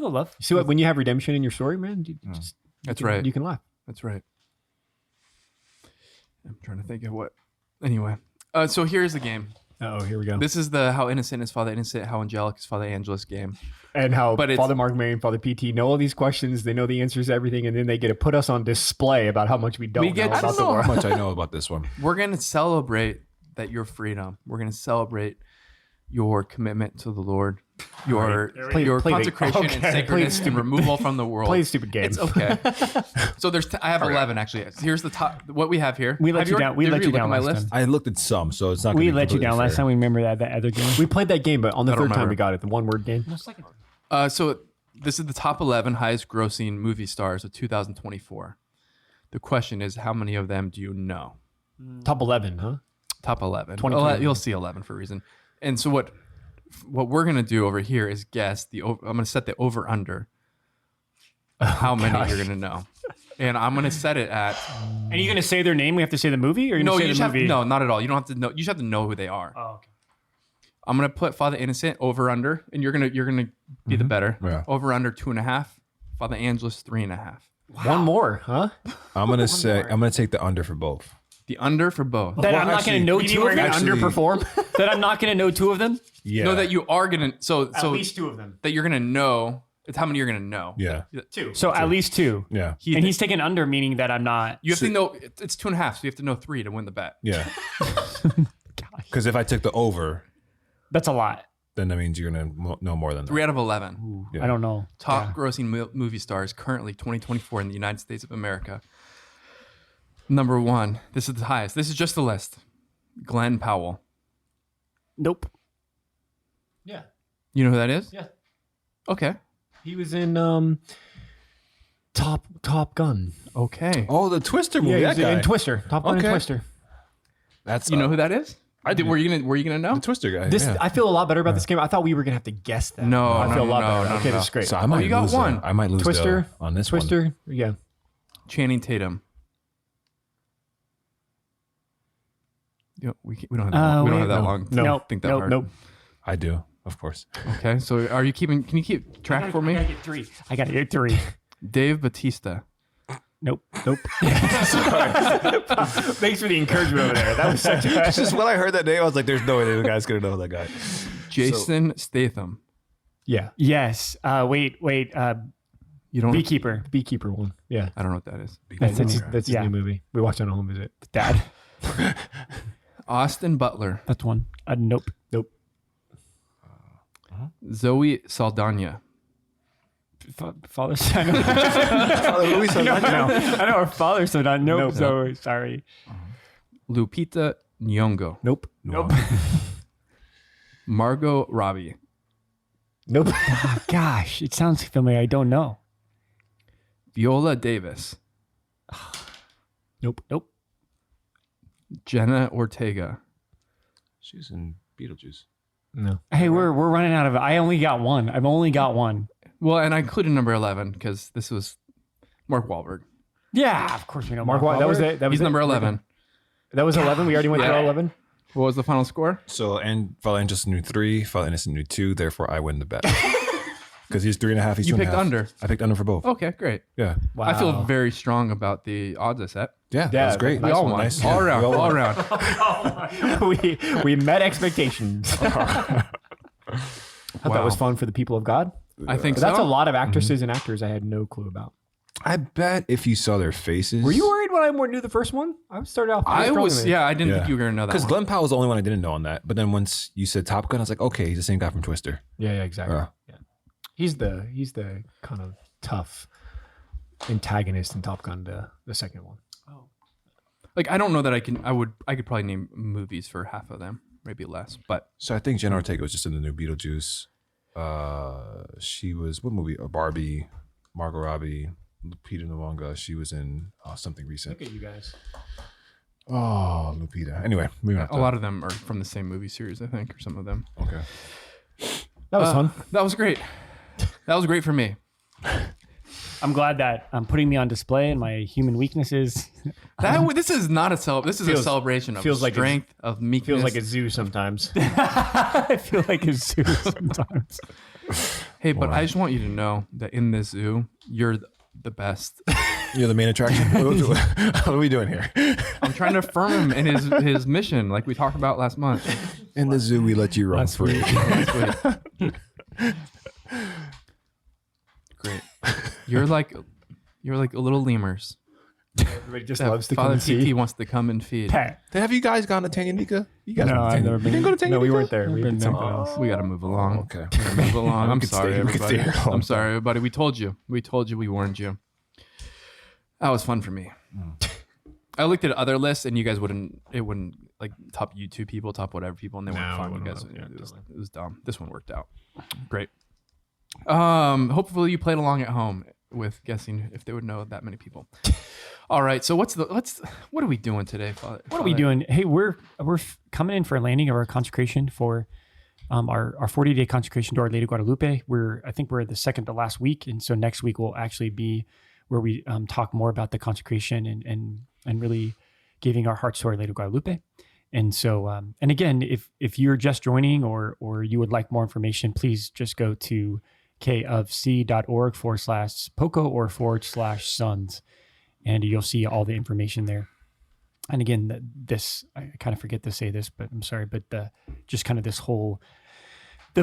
the love. See what? When you have redemption in your story, man, That's right. You can laugh. That's right. I'm trying to think of what. Anyway, so here's the game. Oh, here we go. This is the how innocent is Father Innocent, how angelic is Father Angelus game. And how But it's- Father Mark, Mary, and Father PT know all these questions. They know the answers to everything, and then they get to put us on display about how much we don't know I about don't the know world. how much I know about this one. We're going to celebrate that your freedom. We're going to celebrate your commitment to the Lord, your Play the- consecration okay, and play the sacredness stupid- and removal from the world. Play the stupid game. It's okay. So I have 11 actually. Here's the top. What we have here. We let Have you down. We did let you look at down my last list? time. I looked at some, so it's not. We gonna be let you completely down last fair. time. We remember that other game. We played that game, but on the I don't third time remember. we got it, the one-word game. So this is the top 11 highest grossing movie stars of 2024. The question is, how many of them do you know? Top 11, huh? Top 11. 2020. You'll see 11 for a reason. And so what we're going to do over here is guess I'm going to set the over under how many you're going to know. And I'm going to set it at And you're gonna say their name? We have to say the movie, or you're no, gonna you say just the have, movie? no, not at all. You don't have to know. You just have to know who they are. Oh, okay. I'm going to put Father Innocent over under, and you're going to be the better. Yeah. Over under 2.5. Father Angelus 3.5. One more, huh? I'm gonna take the under for both. The under for both. That Well, I'm not actually- gonna know You mean two we're of going them. to Actually- underperform? That I'm not gonna know two of them. Yeah. No, that you are going to. So At least two of them. that you're going to know. It's how many you're going to know. Yeah. Two. So at least two. Yeah. And he's taking under, meaning that I'm not. You have to know. It's 2.5. So you have to know 3 to win the bet. Yeah. Because if I took the over, That's a lot. then that means you're gonna know more than that. 3 out of 11. Yeah. I don't know. Top grossing movie stars currently 2024 in the United States of America. Number 1. This is the highest. This is just the list. Glenn Powell. Nope. Yeah. You know who that is? Yeah. Okay. He was in Top Gun. Okay. Oh, the Twister movie. Yeah, that he's guy. in Twister. Top Gun and Okay. Twister. That's You know who that is? Were you gonna know? the Twister guy. This yeah. I feel a lot better about this game. I thought we were gonna have to guess that. No, I feel a lot no, better. no, Okay, no. that's great. So I might you got lose. one. I might lose Twister on this one. Twister. Yeah. Channing Tatum. We don't have that long. We don't have that long. to Nope. think that Nope. hard. Nope. I do, of course. Okay. So are you keeping? Can you keep track for me? I gotta get three. Dave Bautista. Nope. Thanks for the encouragement over there. That was such a It's just when I heard that name, I was like, "There's no way the guy's gonna know that guy." Jason Statham. Yeah. Yes. Wait. You don't. Beekeeper. Beekeeper one. Yeah. I don't know what that is. That's his Yeah. new movie. We watched it on a home visit. Dad. Austin Butler. That's one. Nope. Zoe Saldana. Father son. I know our father son. Nope. So sorry. Lupita Nyong'o. Nope. Margot Robbie. Nope. Gosh, it sounds familiar. I don't know. Viola Davis. Nope. Jenna Ortega. She's in Beetlejuice. No. Hey, we're running out of it. I only got one. I've only got one. Well, and I included number 11 because this was Mark Wahlberg. Yeah, of course we know. Mark Wahlberg. That was it. That was He's it? number 11. That was 11. We already went through all 11. What was the final score? So, and Father Angelus knew 3, Father Innocent knew 2. Therefore, I win the bet because he's 3.5. He's You 2.5. picked under. I picked under for both. Okay, great. Yeah. Wow. I feel very strong about the odds I set. Yeah, that was great. We all won. Nice. All Yeah, around. we all All won. around. we met expectations. I thought that was fun for the people of God. I think But so. that's a lot of actresses and actors I had no clue about. I bet if you saw their faces. Were you worried when I knew the first one? I started off. I was. strongly. Yeah, I didn't think you were gonna know that. Because One. Glenn Powell was the only one I didn't know on that. But then once you said Top Gun, I was like, okay, he's the same guy from Twister. Yeah, exactly. Yeah. He's the kind of tough antagonist in Top Gun, the second one. Oh. Like I don't know that I could probably name movies for half of them, maybe less. But so I think Jenna Ortega was just in the new Beetlejuice. She was what movie? Barbie, Margot Robbie, Lupita Nyong'o. She was in something recent. Look at you guys. Oh, Lupita. Anyway, a lot of them are from the same movie series, I think, or some of them. Okay. That was fun. That was great. That was great for me. I'm glad that I'm putting me on display and my human weaknesses. This is not a This is a celebration of strength, of meekness. Feels like a zoo sometimes. I feel like a zoo sometimes. Hey, but I just want you to know that in this zoo, you're the best. You're the main attraction? What are we doing here? I'm trying to affirm him in his mission, like we talked about last month. In the zoo, we let you roam free. Great. You're like little lemurs. Everybody just loves to Father come and PT see. wants to come and feed. Pat. Have you guys gone to Tanganyika? You guys No, I've never been. You didn't go to Tanganyika? No, we weren't there. We did something else. We got to move along. Okay. We gotta move along. I'm could sorry, stay- we could everybody. stay here all I'm the sorry, everybody. We told you. We warned you. That was fun for me. I looked at other lists, and you guys wouldn't like top YouTube people, top whatever people, and they weren't No, fun. we You wouldn't guys, have- yeah, it was dumb. This one worked out. Great. Hopefully you played along at home with guessing if they would know that many people. All right. So what are we doing today, Father? What are we doing? Hey, we're coming in for a landing of our consecration for our 40-day consecration to Our Lady of Guadalupe. I think we're the second to last week, and so next week will actually be where we talk more about the consecration and really giving our hearts to Our Lady of Guadalupe. And so, and again, if you're just joining or you would like more information, please just go to kofc.org/Poco or /sons. And you'll see all the information there. And again, I kind of forget to say this, but I'm sorry, but the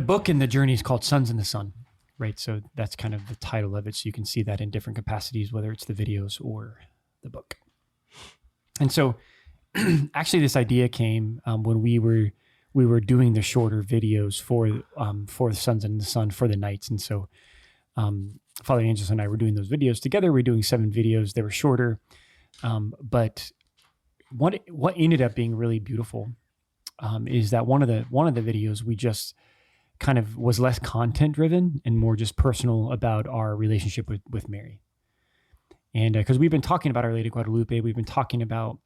book and the journey is called Sons in the Sun, right? So that's kind of the title of it. So you can see that in different capacities, whether it's the videos or the book. And so actually this idea came when we were doing the shorter videos for Sons in the Sun for the nights. And so Father Angeles and I were doing those videos together. We're doing 7 videos. They were shorter. But what ended up being really beautiful is that one of the videos we just kind of was less content driven and more just personal about our relationship with Mary. And because we've been talking about Our Lady of Guadalupe, we've been talking about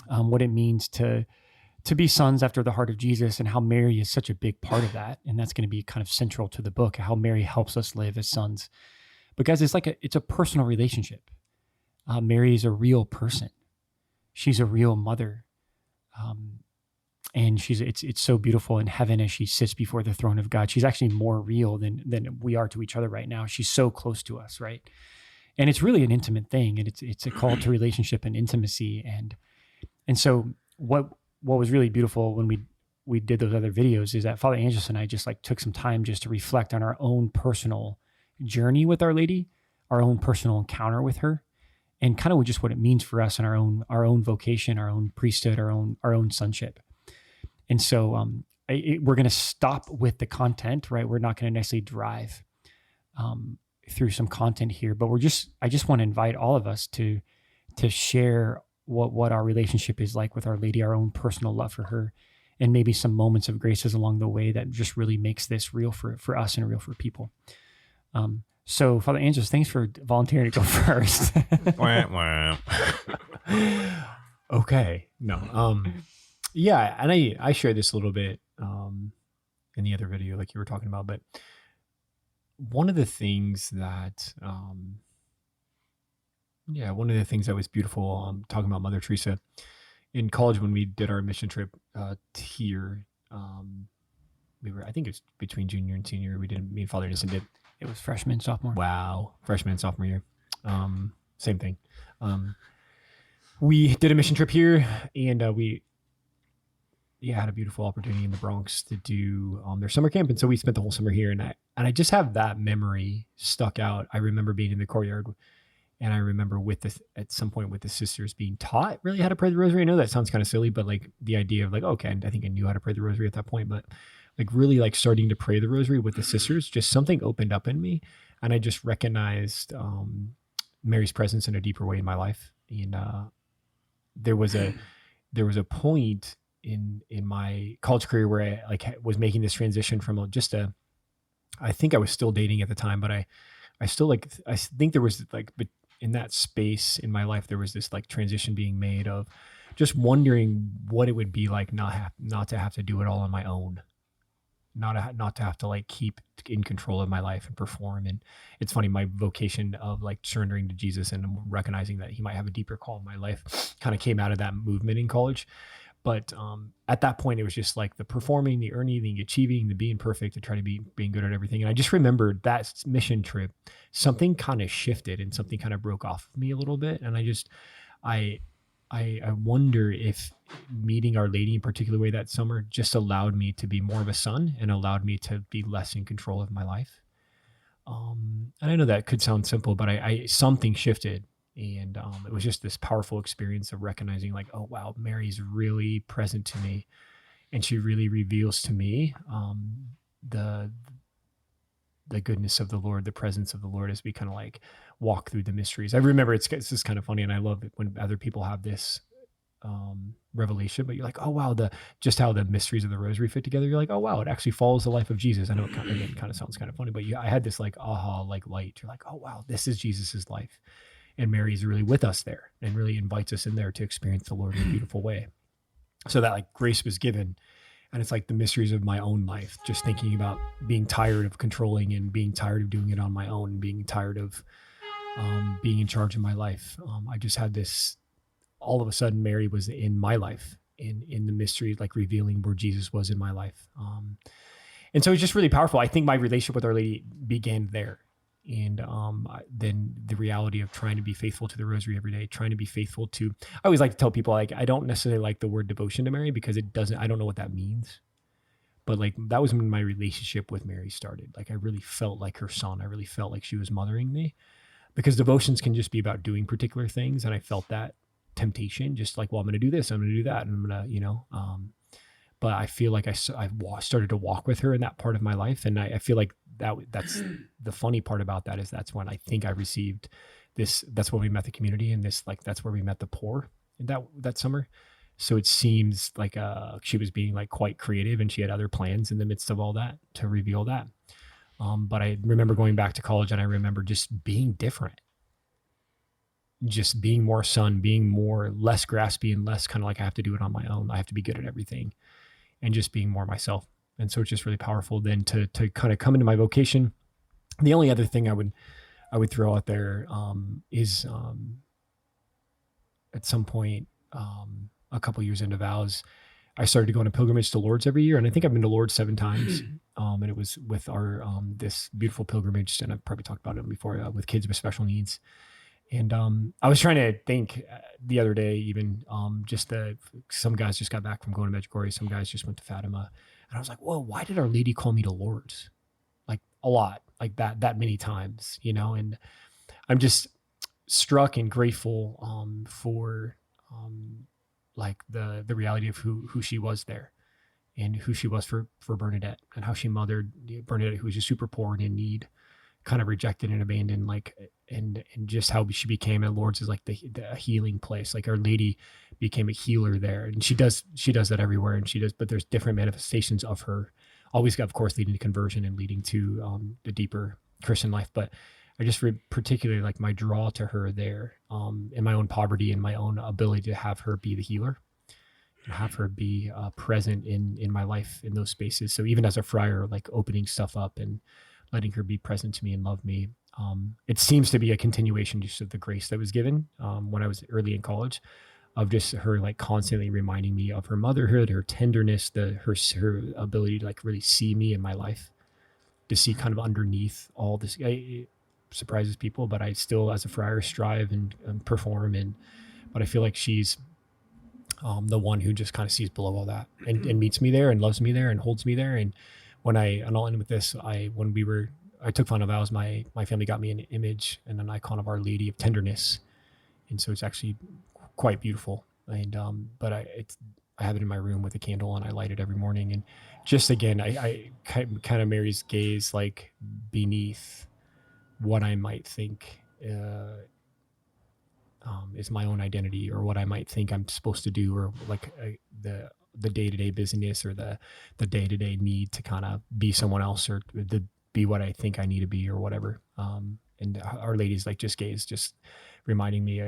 what it means to be sons after the heart of Jesus and how Mary is such a big part of that. And that's going to be kind of central to the book, how Mary helps us live as sons. Because it's a personal relationship. Mary is a real person. She's a real mother. And it's so beautiful in heaven as she sits before the throne of God. She's actually more real than we are to each other right now. She's so close to us, right? And it's really an intimate thing. And it's a call to relationship and intimacy. And so what was really beautiful when we did those other videos is that Father Angeles and I just took some time just to reflect on our own personal journey with Our Lady, our own personal encounter with her, and kind of just what it means for us in our own vocation, our own priesthood, our own sonship. And so we're going to stop with the content, right? We're not going to necessarily drive through some content here, but I just want to invite all of us to share what our relationship is like with Our Lady, our own personal love for her, and maybe some moments of graces along the way that just really makes this real for us and real for people. So Father Angeles, thanks for volunteering to go first. Okay. No. Yeah. And I shared this a little bit in the other video, like you were talking about, but one of the things that was beautiful, talking about Mother Teresa in college when we did our mission trip here, I think it was between junior and senior. Me and Father Innocent did. It was freshman, sophomore. Wow. Freshman, sophomore year. Same thing. We did a mission trip here and had a beautiful opportunity in the Bronx to do their summer camp. And so we spent the whole summer here, and I just have that memory stuck out. I remember being in the courtyard, and I remember at some point with the sisters being taught really how to pray the rosary. I know that sounds kind of silly, but like the idea of like, okay, I think I knew how to pray the rosary at that point, but like really like starting to pray the rosary with the sisters, just something opened up in me. And I just recognized Mary's presence in a deeper way in my life. And there was a point in my college career where I like was making this transition from I think I was still dating at the time, but I think there was like, but in that space in my life, there was this like transition being made of just wondering what it would be like not to have to do it all on my own, not to have to like keep in control of my life and perform. And it's funny, my vocation of like surrendering to Jesus and recognizing that he might have a deeper call in my life kind of came out of that movement in college. But at that point, it was just like the performing, the earning, the achieving, the being perfect, to try to being good at everything. And I just remembered that mission trip, something kind of shifted and something kind of broke off of me a little bit. And I wonder if meeting Our Lady in a particular way that summer just allowed me to be more of a son and allowed me to be less in control of my life. And I know that could sound simple, but something shifted. And it was just this powerful experience of recognizing like, oh, wow, Mary's really present to me. And she really reveals to me the goodness of the Lord, the presence of the Lord as we kind of like walk through the mysteries. I remember it's just kind of funny. And I love it when other people have this revelation, but you're like, oh, wow, just how the mysteries of the rosary fit together. You're like, oh, wow, it actually follows the life of Jesus. I know it kind of sounds kind of funny, but I had this like aha, like light. You're like, oh, wow, this is Jesus's life. And Mary's really with us there and really invites us in there to experience the Lord in a beautiful way. So that like grace was given. And it's like the mysteries of my own life, just thinking about being tired of controlling and being tired of doing it on my own, being tired of being in charge of my life. I just had this, all of a sudden, Mary was in my life, in the mystery, like revealing where Jesus was in my life. And so it's just really powerful. I think my relationship with Our Lady began there. And then the reality of trying to be faithful to the rosary every day, trying to be faithful to, I always like to tell people, like, I don't necessarily like the word devotion to Mary because I don't know what that means. But like, that was when my relationship with Mary started. Like, I really felt like her son. I really felt like she was mothering me, because devotions can just be about doing particular things. And I felt that temptation, just like, well, I'm going to do this, I'm going to do that. And I'm going to, but I feel like I started to walk with her in that part of my life. And I feel like that's the funny part about that, is that's when I think I received this. That's when we met the community, and that's where we met the poor in that summer. So it seems like she was being like quite creative, and she had other plans in the midst of all that to reveal that. But I remember going back to college, and I remember just being different, just being more son, being less graspy and less kind of like I have to do it on my own. I have to be good at everything, and just being more myself. And so it's just really powerful then to kind of come into my vocation. The only other thing I would throw out there is at some point, a couple years into vows, I started to go on a pilgrimage to Lourdes every year. And I think I've been to Lourdes 7 times. And it was with our, this beautiful pilgrimage. And I've probably talked about it before, with kids with special needs. And I was trying to think the other day, even some guys just got back from going to Medjugorje. Some guys just went to Fatima. And I was like, whoa, why did Our Lady call me to Lourdes? Like a lot, like that many times, And I'm just struck and grateful for like the reality of who she was there, and who she was for Bernadette, and how she mothered Bernadette, who was just super poor and in need, kind of rejected and abandoned, like, and just how she became at Lourdes is like the healing place. Like Our Lady became a healer there, and she does that everywhere, and but there's different manifestations of her, always, of course, leading to conversion and leading to the deeper Christian life. But I just particularly like my draw to her there, in my own poverty and my own ability to have her be the healer, and have her be present in my life in those spaces. So even as a friar, like opening stuff up and letting her be present to me and love me. It seems to be a continuation just of the grace that was given when I was early in college, of just her like constantly reminding me of her motherhood, her tenderness, her ability to like really see me in my life, to see kind of underneath all this. It surprises people, but I still, as a friar, strive and perform. But I feel like she's the one who just kind of sees below all that and meets me there and loves me there and holds me there. And and I'll end with this, I took final vows, my family got me an image and an icon of Our Lady of Tenderness. And so it's actually quite beautiful. And, but I have it in my room with a candle and I light it every morning. And just again, I kind of Mary's gaze, like beneath what I might think, is my own identity, or what I might think I'm supposed to do, or like the day-to-day business, or the day-to-day need to kind of be someone else, or be what I think I need to be, or whatever. And Our Lady's like just gaze, just reminding me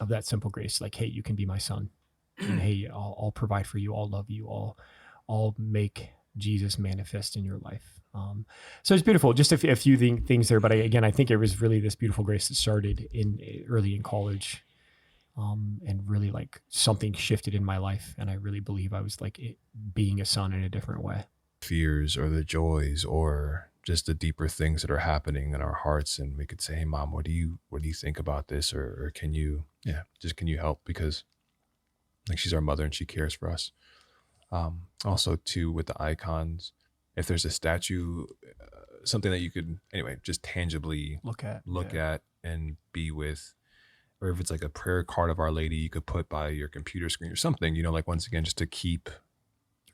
of that simple grace, like, hey, you can be my son, and hey, I'll provide for you, I'll love you, I'll make Jesus manifest in your life. So it's beautiful. Just a few things there, but I think it was really this beautiful grace that started early in college, and really like something shifted in my life, and I really believe I was like being a son in a different way. Fears or the joys or just the deeper things that are happening in our hearts, and we could say, hey Mom, what do you think about this, or can you help, because like she's our mother and she cares for us. Also too, with the icons, if there's a statue, something that you could just tangibly look at and be with, or if it's like a prayer card of Our Lady you could put by your computer screen or something, like once again, just to keep,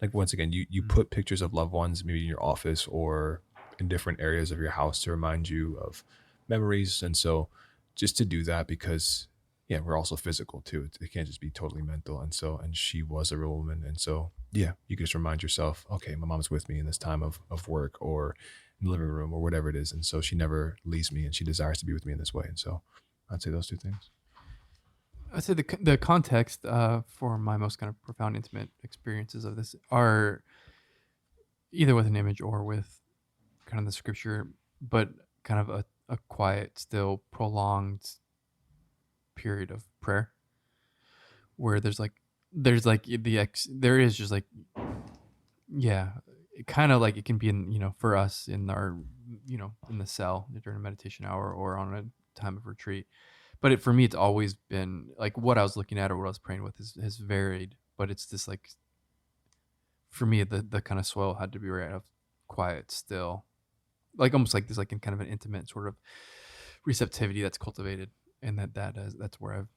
like once again, you put pictures of loved ones maybe in your office or in different areas of your house to remind you of memories. And so just to do that, because we're also physical too. It can't just be totally mental. And she was a real woman. And so, you can just remind yourself, okay, my mom's with me in this time of work or in the living room or whatever it is. And so she never leaves me and she desires to be with me in this way. And so I'd say those two things. I'd say the context for my most kind of profound, intimate experiences of this are either with an image or with kind of the scripture, but kind of a quiet, still prolonged period of prayer where there is just like, kind of like it can be in, for us in our, in the cell during a meditation hour or on a time of retreat. But for me, it's always been like what I was looking at or what I was praying with has varied. But it's this like, for me, the kind of soil had to be right of quiet, still, like almost like this, like in kind of an intimate sort of receptivity that's cultivated, and that's where I've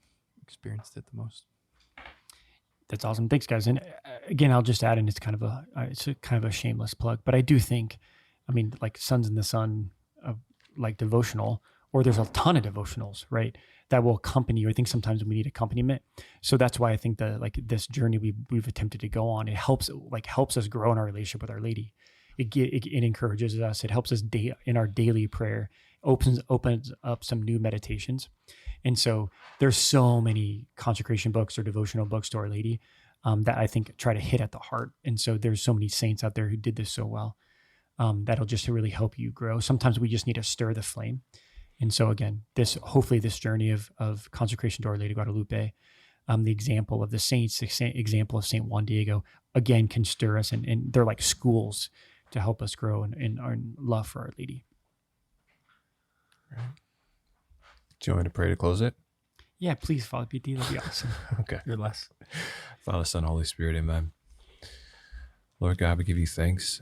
experienced it the most. That's awesome. Thanks, guys. And again, I'll just add in, it's kind of a shameless plug, but I do think, like Sons in the Sun, like devotional, or there's a ton of devotionals, right, that will accompany you. I think sometimes we need accompaniment. So that's why I think this journey we've attempted to go on, it helps us grow in our relationship with Our Lady. It encourages us. It helps us in our daily prayer, opens up some new meditations. And so there's so many consecration books or devotional books to Our Lady that I think try to hit at the heart. And so there's so many saints out there who did this so well, that'll just really help you grow. Sometimes we just need to stir the flame. And so again, hopefully this journey of consecration to Our Lady of Guadalupe, the example of the saints, the example of St. Juan Diego, again, can stir us, and they're like schools to help us grow in our love for Our Lady. Right. Do you want me to pray to close it? Yeah, please, Father PT. That'd be awesome. Okay. You're less. Father, Son, Holy Spirit, amen. Lord God, we give you thanks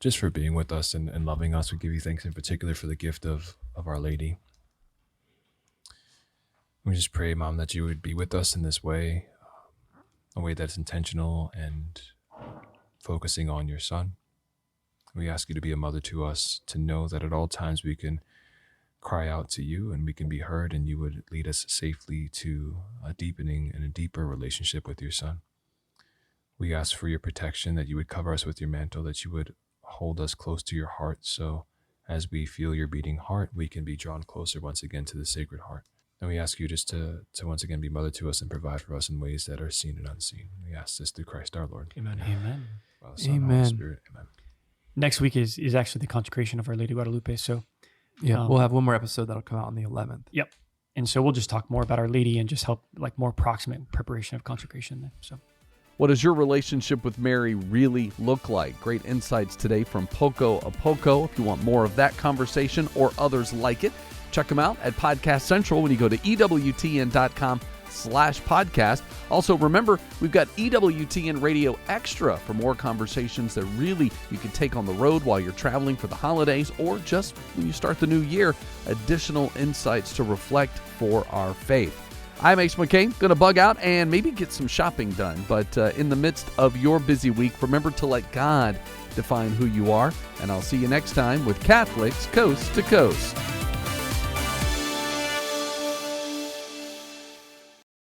just for being with us and loving us. We give you thanks in particular for the gift of Our Lady. We just pray, Mom, that you would be with us in this way, a way that's intentional and focusing on your Son. We ask you to be a mother to us, to know that at all times we can cry out to you and we can be heard, and you would lead us safely to a deepening and a deeper relationship with your Son. We ask for your protection, that you would cover us with your mantle, that you would hold us close to your heart, so as we feel your beating heart, we can be drawn closer once again to the Sacred Heart. And we ask you just to once again be mother to us and provide for us in ways that are seen and unseen. We ask this through Christ our Lord. Amen. Amen. Father, Son, and Holy Spirit. Amen. Next week is actually the consecration of Our Lady of Guadalupe. So we'll have one more episode that'll come out on the 11th. Yep. And so we'll just talk more about Our Lady and just help like more proximate preparation of consecration. So what does your relationship with Mary really look like? Great insights today from Poco-A-Poco. If you want more of that conversation or others like it, check them out at Podcast Central when you go to EWTN.com podcast. Also, remember, we've got EWTN Radio Extra for more conversations that really you can take on the road while you're traveling for the holidays or just when you start the new year. Additional insights to reflect for our faith. I'm Ace McKay, going to bug out and maybe get some shopping done. But in the midst of your busy week, remember to let God define who you are. And I'll see you next time with Catholics Coast to Coast.